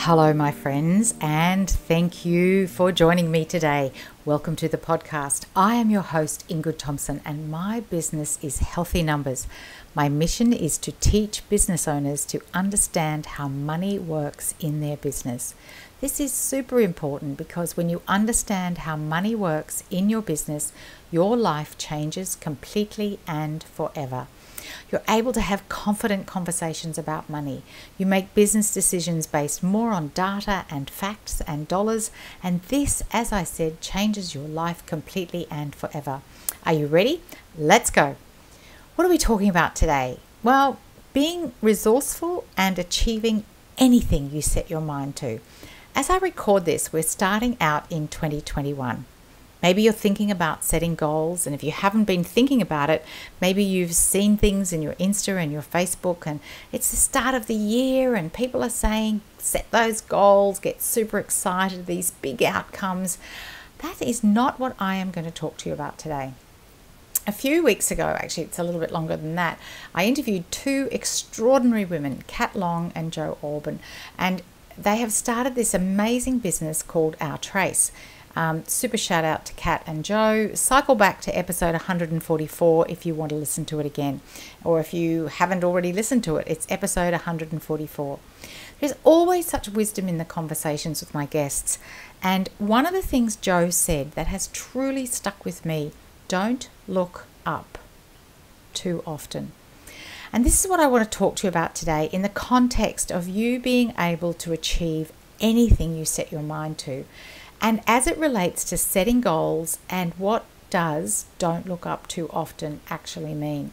Hello, my friends, and thank you for joining me today. Welcome to the podcast. I am your host, Ingrid Thompson, and my business is Healthy Numbers. My mission is to teach business owners to understand how money works in their business. This is super important because when you understand how money works in your business, your life changes completely and forever. You're able to have confident conversations about money. You make business decisions based more on data and facts and dollars. And this, as I said, changes your life completely and forever. Are you ready? Let's go. What are we talking about today? Well, being resourceful and achieving anything you set your mind to. As I record this, we're starting out in 2021. Maybe you're thinking about setting goals, and if you haven't been thinking about it, maybe you've seen things in your Insta and your Facebook, and it's the start of the year and people are saying, set those goals, get super excited, these big outcomes. That is not what I am going to talk to you about today. A few weeks ago, actually it's a little bit longer than that, I interviewed two extraordinary women, Kat Long and Jo Orban, and they have started this amazing business called Our Trace. Super shout out to Kat and Jo. Cycle back to episode 144 if you want to listen to it again. Or if you haven't already listened to it, it's episode 144. There's always such wisdom in the conversations with my guests. And one of the things Jo said that has truly stuck with me, don't look up too often. And this is what I want to talk to you about today in the context of you being able to achieve anything you set your mind to. And as it relates to setting goals and what does don't look up too often actually mean.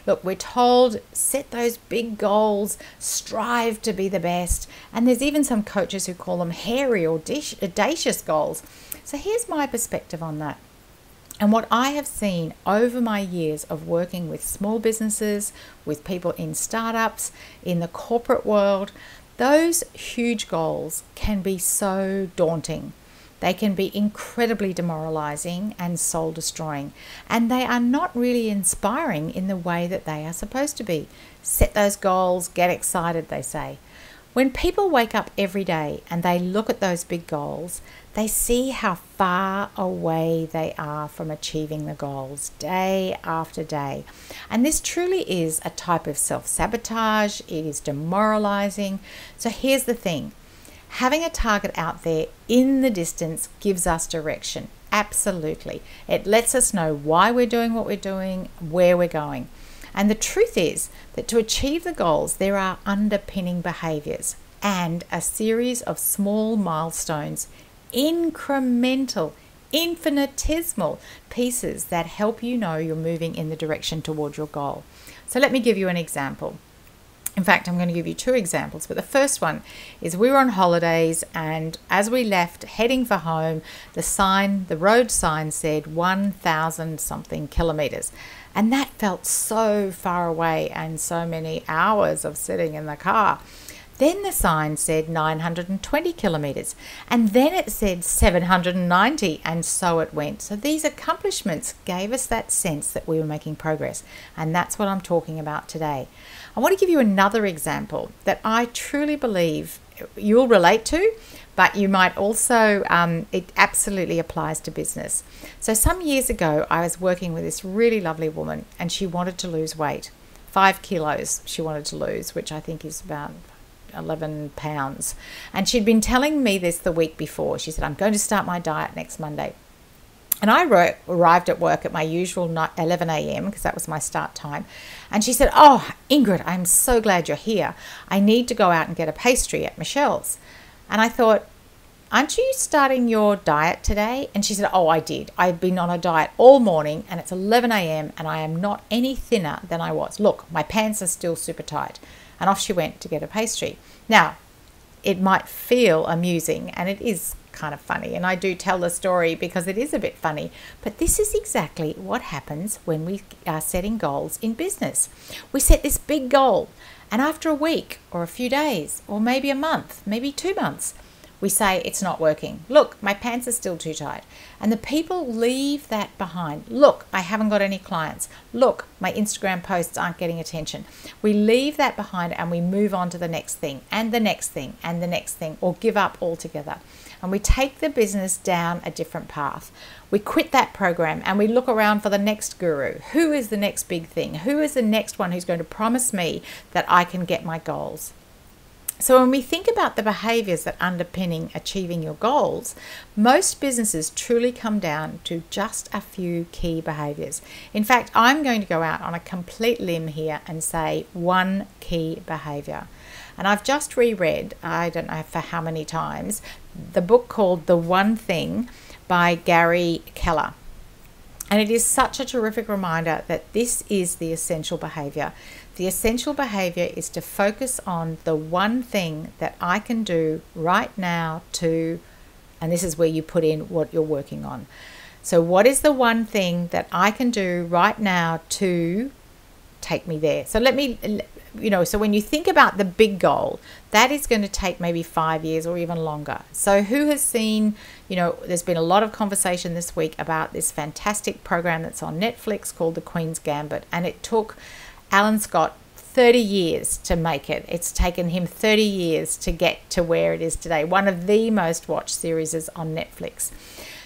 Look, we're told set those big goals, strive to be the best. And there's even some coaches who call them hairy or audacious goals. So here's my perspective on that. And what I have seen over my years of working with small businesses, with people in startups, in the corporate world, those huge goals can be so daunting. They can be incredibly demoralizing and soul destroying, and they are not really inspiring in the way that they are supposed to be. Set those goals, get excited, they say. When people wake up every day and they look at those big goals, they see how far away they are from achieving the goals day after day. And this truly is a type of self-sabotage. It is demoralizing. So here's the thing. Having a target out there in the distance gives us direction. Absolutely. It lets us know why we're doing what we're doing, where we're going. And the truth is that to achieve the goals, there are underpinning behaviors and a series of small milestones, incremental, infinitesimal pieces that help you know you're moving in the direction toward your goal. So let me give you an example. In fact, I'm going to give you two examples, but the first one is we were on holidays, and as we left heading for home, the road sign said 1,000 something kilometers. And that felt so far away and so many hours of sitting in the car. Then the sign said 920 kilometers, and then it said 790, and so it went. So these accomplishments gave us that sense that we were making progress, and that's what I'm talking about today. I want to give you another example that I truly believe you'll relate to, but you might also, it absolutely applies to business. So some years ago, I was working with this really lovely woman, and she wanted to lose weight. 5 kilos she wanted to lose, which I think is about 11 pounds. And she'd been telling me this the week before. She said, I'm going to start my diet next Monday. And I arrived at work at my usual 11 a.m. because that was my start time. And she said, oh, Ingrid, I'm so glad you're here. I need to go out and get a pastry at Michelle's. And I thought, aren't you starting your diet today? And she said, oh, I did. I've been on a diet all morning and it's 11 a.m. and I am not any thinner than I was. Look, my pants are still super tight. And off she went to get a pastry. Now, it might feel amusing, and it is kind of funny, and I do tell the story because it is a bit funny, but this is exactly what happens when we are setting goals in business. We set this big goal, and after a week or a few days or maybe a month, maybe 2 months, We say it's not working. Look, my pants are still too tight. And the people leave that behind. Look, I haven't got any clients. Look, my Instagram posts aren't getting attention. We leave that behind and we move on to the next thing and the next thing and the next thing, or give up altogether. And we take the business down a different path. We quit that program and we look around for the next guru. Who is the next big thing? Who is the next one who's going to promise me that I can get my goals? So when we think about the behaviors that underpinning achieving your goals, most businesses truly come down to just a few key behaviors. In fact, I'm going to go out on a complete limb here and say one key behavior. And I've just reread, I don't know for how many times, the book called The One Thing by Gary Keller. And it is such a terrific reminder that this is the essential behavior. The essential behavior is to focus on the one thing that I can do right now to, and this is where you put in what you're working on. So what is the one thing that I can do right now to take me there? So so when you think about the big goal, that is going to take maybe 5 years or even longer. So who has seen, there's been a lot of conversation this week about this fantastic program that's on Netflix called The Queen's Gambit. And it took Alan Scott 30 years to make it. It's taken him 30 years to get to where it is today. One of the most watched series is on Netflix.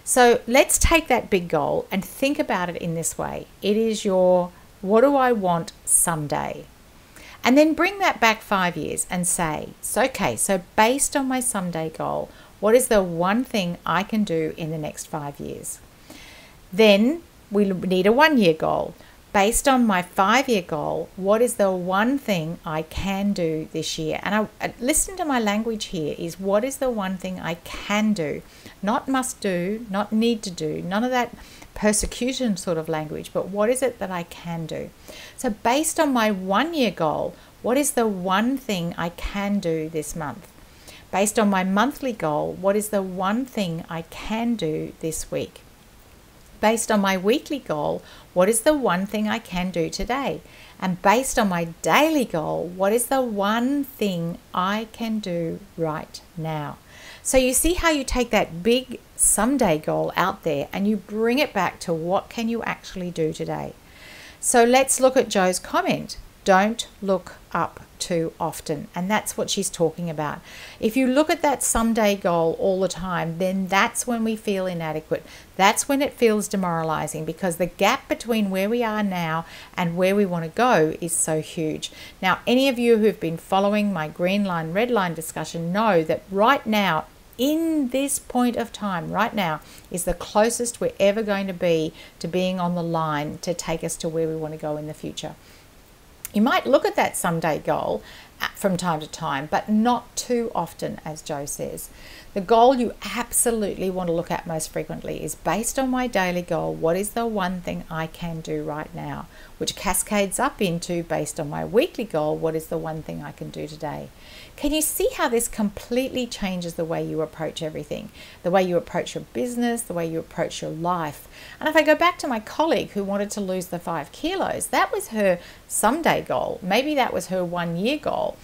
So let's take that big goal and think about it in this way. It is your, what do I want someday? And then bring that back 5 years and say, so based on my someday goal, what is the one thing I can do in the next 5 years? Then we need a 1 year goal. Based on my 5 year goal, what is the one thing I can do this year? And I listen to my language here is what is the one thing I can do? Not must do, not need to do, none of that persecution sort of language, but what is it that I can do? So based on my 1 year goal, what is the one thing I can do this month? Based on my monthly goal, what is the one thing I can do this week? Based on my weekly goal, what is the one thing I can do today? And based on my daily goal, what is the one thing I can do right now? So you see how you take that big someday goal out there and you bring it back to what can you actually do today? So let's look at Joe's comment. Don't look up too often. And that's what she's talking about. If you look at that someday goal all the time, then that's when we feel inadequate. That's when it feels demoralizing because the gap between where we are now and where we want to go is so huge. Now, any of you who've been following my green line, red line discussion know that right now, in this point of time, right now, is the closest we're ever going to be to being on the line to take us to where we want to go in the future. You might look at that someday goal from time to time, but not too often, as Joe says. The goal you absolutely want to look at most frequently is based on my daily goal, what is the one thing I can do right now? Which cascades up into based on my weekly goal, what is the one thing I can do today? Can you see how this completely changes the way you approach everything? The way you approach your business, the way you approach your life. And if I go back to my colleague who wanted to lose the 5 kilos, that was her someday goal. Maybe that was her 1 year goal.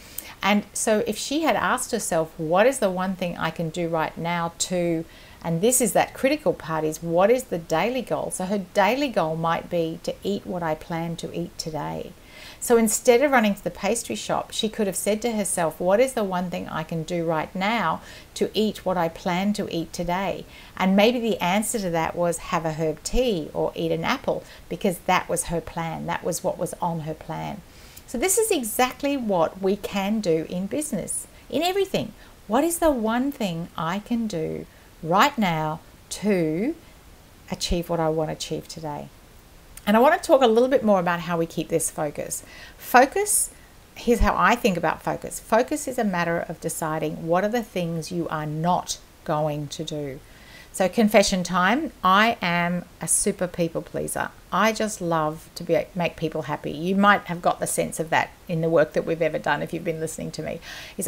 And so if she had asked herself, what is the one thing I can do right now to, and this is that critical part, is what is the daily goal? So her daily goal might be to eat what I plan to eat today. So instead of running to the pastry shop, she could have said to herself, what is the one thing I can do right now to eat what I plan to eat today? And maybe the answer to that was have a herb tea or eat an apple, because that was her plan. That was what was on her plan. So this is exactly what we can do in business, in everything. What is the one thing I can do right now to achieve what I want to achieve today? And I want to talk a little bit more about how we keep this focus. Focus, here's how I think about focus. Focus is a matter of deciding what are the things you are not going to do. So confession time, I am a super people pleaser. I just love to make people happy. You might have got the sense of that in the work that we've ever done if you've been listening to me. It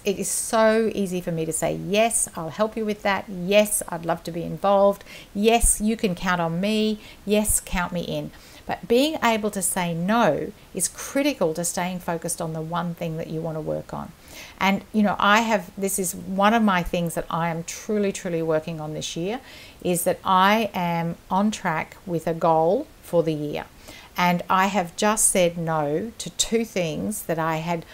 is so easy for me to say, yes, I'll help you with that. Yes, I'd love to be involved. Yes, you can count on me. Yes, count me in. But being able to say no is critical to staying focused on the one thing that you want to work on. And, this is one of my things that I am truly, truly working on this year, is that I am on track with a goal for the year. And I have just said no to 2 things that I had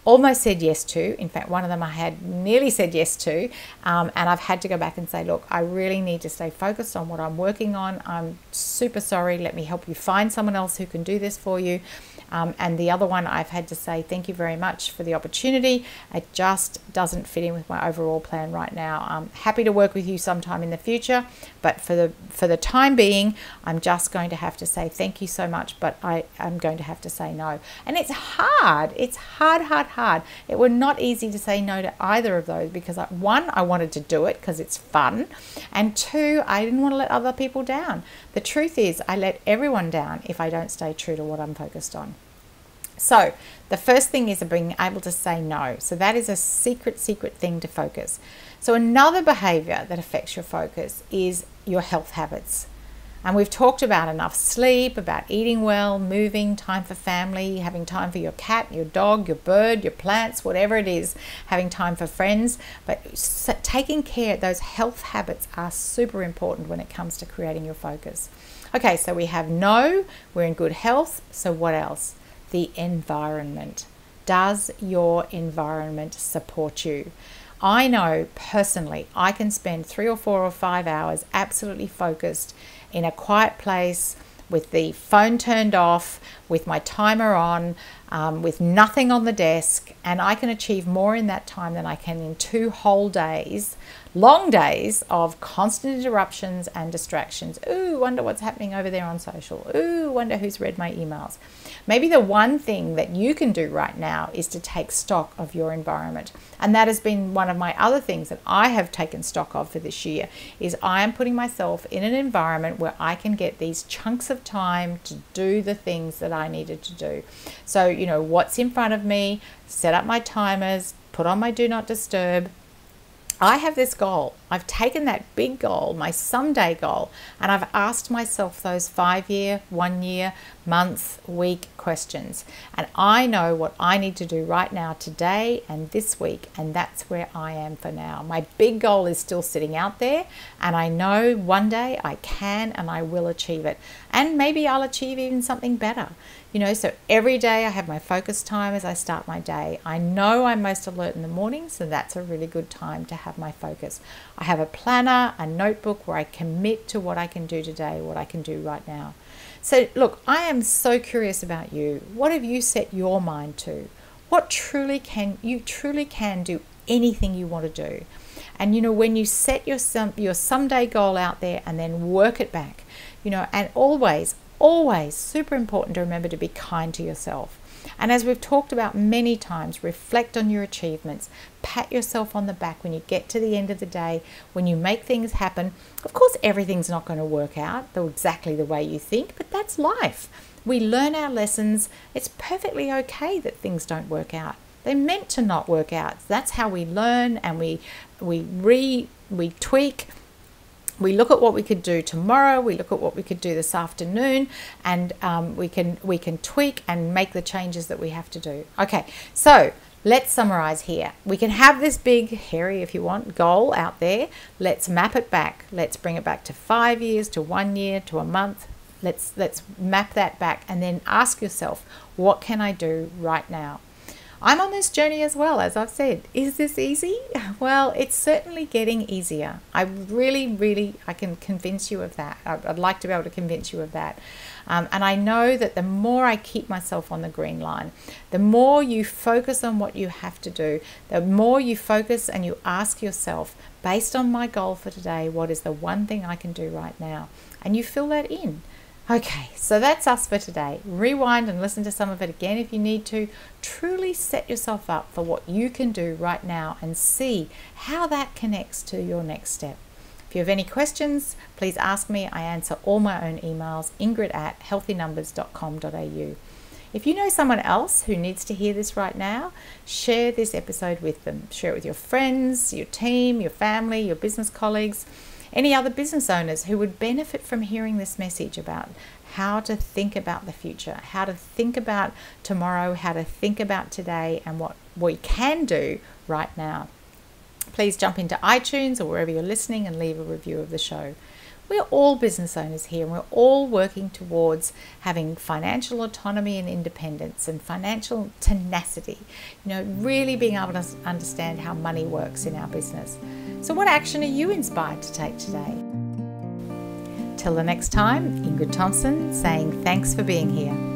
almost said yes to. In fact, one of them I had nearly said yes to, and I've had to go back and say, look, I really need to stay focused on what I'm working on. I'm super sorry. Let me help you find someone else who can do this for you. And the other one, I've had to say thank you very much for the opportunity. It just doesn't fit in with my overall plan right now. I'm happy to work with you sometime in the future, but for the time being, I'm just going to have to say thank you so much, but I am going to have to say no. And it's hard. It's hard. It was not easy to say no to either of those, because one, I wanted to do it because it's fun, and 2, I didn't want to let other people down. The truth is, I let everyone down if I don't stay true to what I'm focused on. So the first thing is being able to say no. So that is a secret thing to focus. So another behavior that affects your focus is your health habits. And we've talked about enough sleep, about eating well, moving, time for family, having time for your cat, your dog, your bird, your plants, whatever it is, having time for friends. But taking care, those health habits are super important when it comes to creating your focus. Okay, so we have no, we're in good health. So what else? The environment. Does your environment support you? I know personally I can spend 3 or 4 or 5 hours absolutely focused in a quiet place with the phone turned off, with my timer on, with nothing on the desk, and I can achieve more in that time than I can in 2 whole days, long days of constant interruptions and distractions. Ooh, wonder what's happening over there on social. Ooh, wonder who's read my emails. Maybe the one thing that you can do right now is to take stock of your environment. And that has been one of my other things that I have taken stock of for this year, is I am putting myself in an environment where I can get these chunks of time to do the things that I needed to do. So, what's in front of me, set up my timers, put on my do not disturb. I have this goal. I've taken that big goal, my someday goal, and I've asked myself those 5-year, 1-year, month, week questions. And I know what I need to do right now, today and this week, and that's where I am for now. My big goal is still sitting out there, and I know one day I can and I will achieve it. And maybe I'll achieve even something better. So every day I have my focus time as I start my day. I know I'm most alert in the morning, so that's a really good time to have my focus. I have a planner, a notebook where I commit to what I can do today, what I can do right now. So look, I am so curious about you. What have you set your mind to? What truly can do anything you want to do. And when you set your someday goal out there and then work it back, and always super important to remember to be kind to yourself. And as we've talked about many times, reflect on your achievements, pat yourself on the back when you get to the end of the day, when you make things happen. Of course, everything's not going to work out exactly the way you think, but that's life. We learn our lessons. It's perfectly okay that things don't work out. They're meant to not work out. That's how we learn, and we tweak. We look at what we could do tomorrow. We look at what we could do this afternoon, and we can tweak and make the changes that we have to do. Okay, so let's summarize here. We can have this big, hairy, if you want, goal out there. Let's map it back. Let's bring it back to 5 years, to 1 year, to a month. Let's map that back, and then ask yourself, what can I do right now? I'm on this journey as well, as I've said. Is this easy? Well, it's certainly getting easier. I can convince you of that. I'd like to be able to convince you of that. And I know that the more I keep myself on the green line, the more you focus on what you have to do, the more you focus and you ask yourself, based on my goal for today, what is the one thing I can do right now? And you fill that in. Okay, so that's us for today. Rewind and listen to some of it again if you need to. Truly set yourself up for what you can do right now and see how that connects to your next step. If you have any questions, please ask me. I answer all my own emails, ingrid@healthynumbers.com.au. If you know someone else who needs to hear this right now, share this episode with them. Share it with your friends, your team, your family, your business colleagues, any other business owners who would benefit from hearing this message about how to think about the future, how to think about tomorrow, how to think about today, and what we can do right now. Please jump into iTunes or wherever you're listening and leave a review of the show. We're all business owners here, and we're all working towards having financial autonomy and independence and financial tenacity. Really being able to understand how money works in our business. So what action are you inspired to take today? Till the next time, Ingrid Thompson saying thanks for being here.